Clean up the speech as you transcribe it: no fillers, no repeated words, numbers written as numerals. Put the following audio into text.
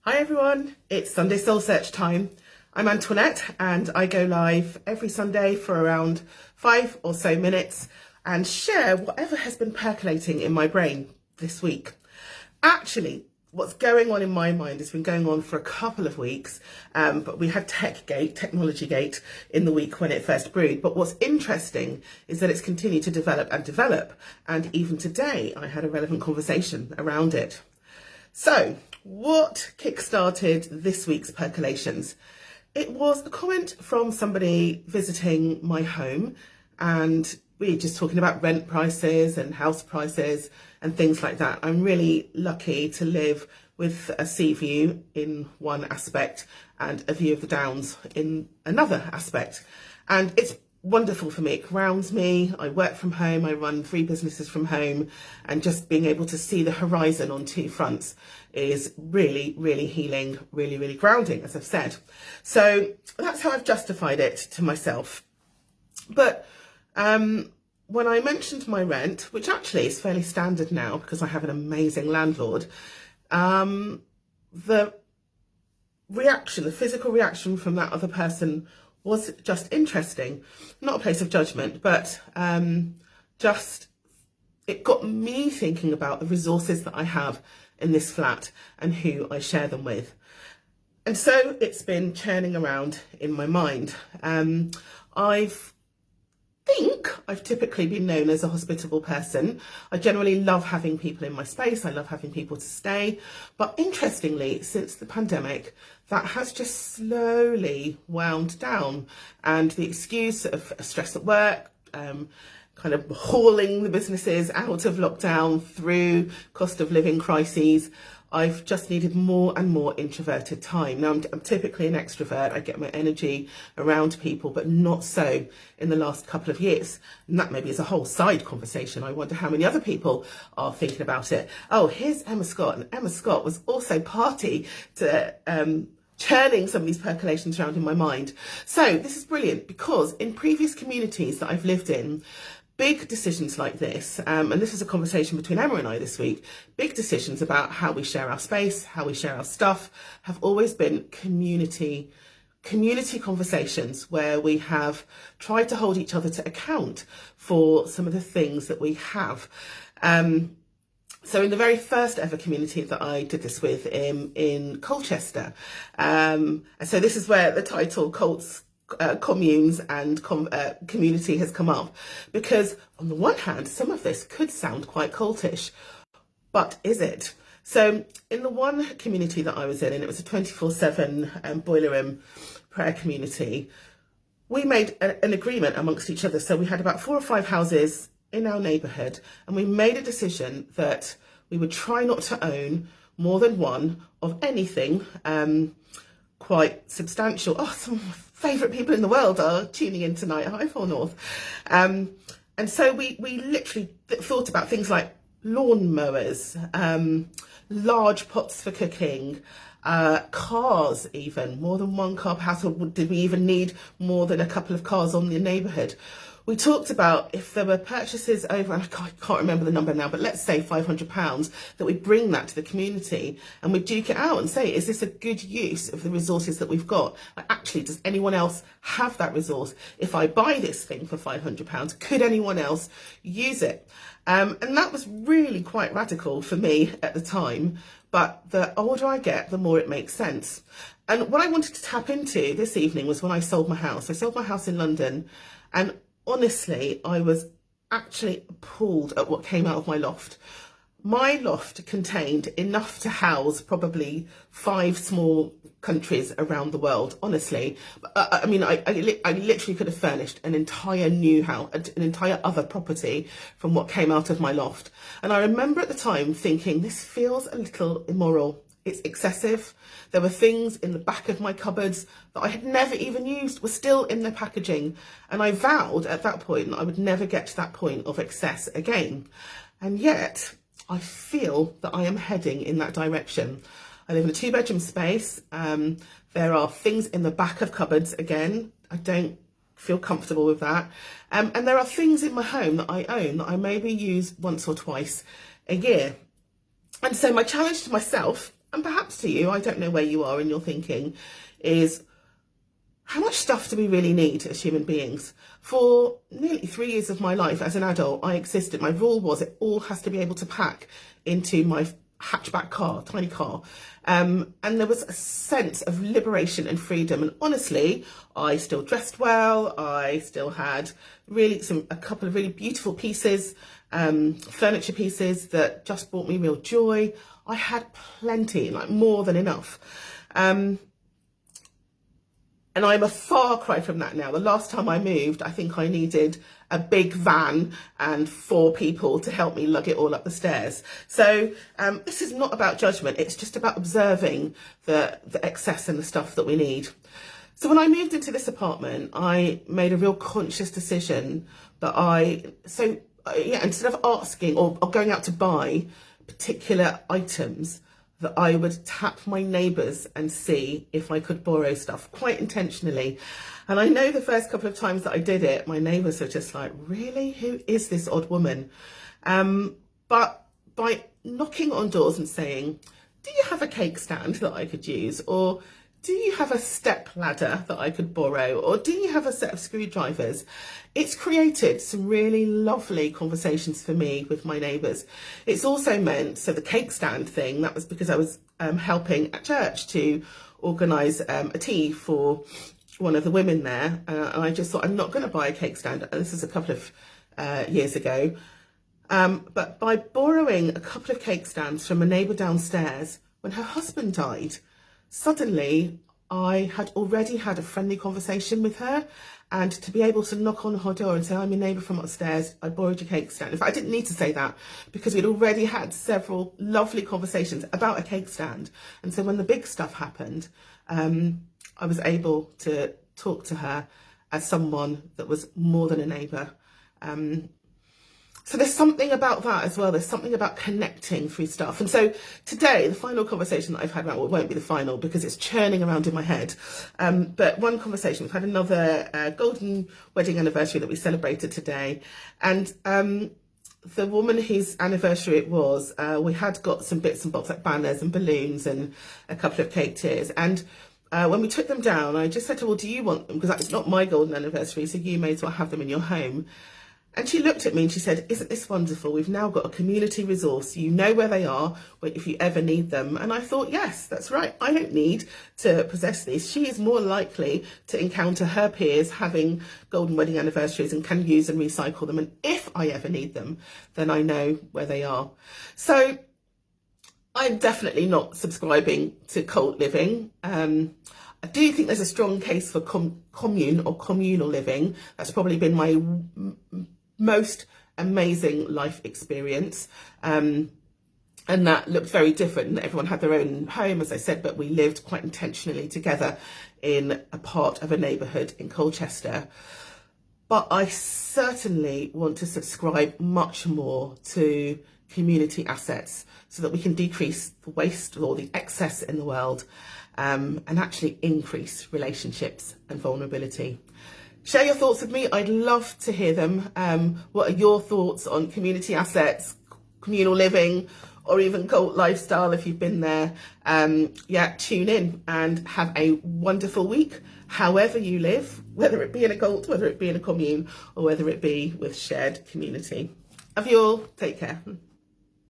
Hi everyone, it's Sunday Soul Search time. I'm Antoinette and I go live every Sunday for around 5 or so minutes and share whatever has been percolating in my brain this week. Actually, what's going on in my mind has been going on for a couple of weeks, but we had Technology Gate in the week when it first brewed. But what's interesting is that it's continued to develop, and even today I had a relevant conversation around it. So, what kickstarted this week's percolations? It was a comment from somebody visiting my home, and we were just talking about rent prices and house prices and things like that. I'm really lucky to live with a sea view in one aspect and a view of the Downs in another aspect. And it's wonderful for me. It grounds me. I work from home. I run 3 businesses from home, and just being able to see the horizon on 2 fronts is really, really healing, really, really grounding, as I've said. So that's how I've justified it to myself. But when I mentioned my rent, which actually is fairly standard now because I have an amazing landlord, the physical reaction from that other person was just interesting. Not a place of judgment, but it got me thinking about the resources that I have in this flat and who I share them with. And so it's been churning around in my mind. I've typically been known as a hospitable person. I generally love having people in my space. I love having people to stay. But interestingly, since the pandemic, that has just slowly wound down. And the excuse of stress at work, kind of hauling the businesses out of lockdown through cost of living crises, I've just needed more and more introverted time. Now, I'm typically an extrovert. I get my energy around people, but not so in the last couple of years. And that maybe is a whole side conversation. I wonder how many other people are thinking about it. Oh, here's Emma Scott. And Emma Scott was also party to churning some of these percolations around in my mind. So this is brilliant because in previous communities that I've lived in, big decisions like this, and this is a conversation between Emma and I this week, big decisions about how we share our space, how we share our stuff, have always been community conversations where we have tried to hold each other to account for some of the things that we have. So in the very first ever community that I did this with in Colchester, and so this is where the title Communes and community has come up, because on the one hand, some of this could sound quite cultish, but is it? So in the one community that I was in, and it was a 24/7 boiler room prayer community, we made an agreement amongst each other. So we had about 4 or 5 houses in our neighbourhood, and we made a decision that we would try not to own more than one of anything quite substantial. Oh, some of my favourite people in the world are tuning in tonight. Hi, Four North. And so we literally thought about things like lawn mowers, large pots for cooking, cars, even more than one car per household. Did we even need more than a couple of cars on the neighbourhood? We talked about if there were purchases over, and I can't remember the number now, but let's say £500, that we bring that to the community and we duke it out and say, is this a good use of the resources that we've got? Like, actually, does anyone else have that resource? If I buy this thing for £500, could anyone else use it? And that was really quite radical for me at the time. But the older I get, the more it makes sense. And what I wanted to tap into this evening was when I sold my house. I sold my house in London, and honestly, I was actually appalled at what came out of my loft. My loft contained enough to house probably 5 small countries around the world, honestly. I mean, I literally could have furnished an entire new house, an entire other property from what came out of my loft. And I remember at the time thinking, this feels a little immoral. It's excessive. There were things in the back of my cupboards that I had never even used, were still in their packaging. And I vowed at that point that I would never get to that point of excess again. And yet, I feel that I am heading in that direction. I live in a 2-bedroom space. There are things in the back of cupboards. Again, I don't feel comfortable with that. And there are things in my home that I own that I maybe use once or twice a year. And so my challenge to myself and perhaps to you, I don't know where you are in your thinking, is how much stuff do we really need as human beings? For nearly 3 years of my life as an adult, I existed. My rule was it all has to be able to pack into my hatchback car, tiny car. And there was a sense of liberation and freedom. And honestly, I still dressed well. I still had a couple of really beautiful pieces, furniture pieces that just brought me real joy. I had plenty, like more than enough. And I'm a far cry from that now. The last time I moved, I think I needed a big van and 4 people to help me lug it all up the stairs. So this is not about judgment. It's just about observing the excess and the stuff that we need. So when I moved into this apartment, I made a real conscious decision that instead of asking or going out to buy particular items, that I would tap my neighbours and see if I could borrow stuff, quite intentionally. And I know the first couple of times that I did it, my neighbours were just like, really? Who is this odd woman? But by knocking on doors and saying, do you have a cake stand that I could use? Or do you have a step ladder that I could borrow? Or do you have a set of screwdrivers? It's created some really lovely conversations for me with my neighbours. It's also meant, so the cake stand thing, that was because I was helping at church to organise a tea for one of the women there. And I just thought, I'm not going to buy a cake stand. And this is a couple of years ago. But by borrowing a couple of cake stands from a neighbour downstairs, when her husband died, suddenly I had already had a friendly conversation with her, and to be able to knock on her door and say, I'm your neighbour from upstairs, I borrowed your cake stand. In fact, I didn't need to say that because we'd already had several lovely conversations about a cake stand. And so when the big stuff happened, I was able to talk to her as someone that was more than a neighbour. So there's something about that as well. There's something about connecting through stuff. And so today, the final conversation that I've had, well, it won't be the final because it's churning around in my head. But one conversation, we've had another golden wedding anniversary that we celebrated today. And the woman whose anniversary it was, we had got some bits and bobs like banners and balloons and a couple of cake tiers. And when we took them down, I just said to her, well, do you want them? Because that's not my golden anniversary, so you may as well have them in your home. And she looked at me and she said, isn't this wonderful? We've now got a community resource. You know where they are if you ever need them. And I thought, yes, that's right. I don't need to possess these. She is more likely to encounter her peers having golden wedding anniversaries and can use and recycle them. And if I ever need them, then I know where they are. So I'm definitely not subscribing to cult living. I do think there's a strong case for commune or communal living. That's probably been my most amazing life experience. And that looked very different. Everyone had their own home, as I said, but we lived quite intentionally together in a part of a neighbourhood in Colchester. But I certainly want to subscribe much more to community assets so that we can decrease the waste or the excess in the world, and actually increase relationships and vulnerability. Share your thoughts with me. I'd love to hear them. What are your thoughts on community assets, communal living, or even cult lifestyle if you've been there? Tune in and have a wonderful week, however you live, whether it be in a cult, whether it be in a commune, or whether it be with shared community. Love you all. Take care.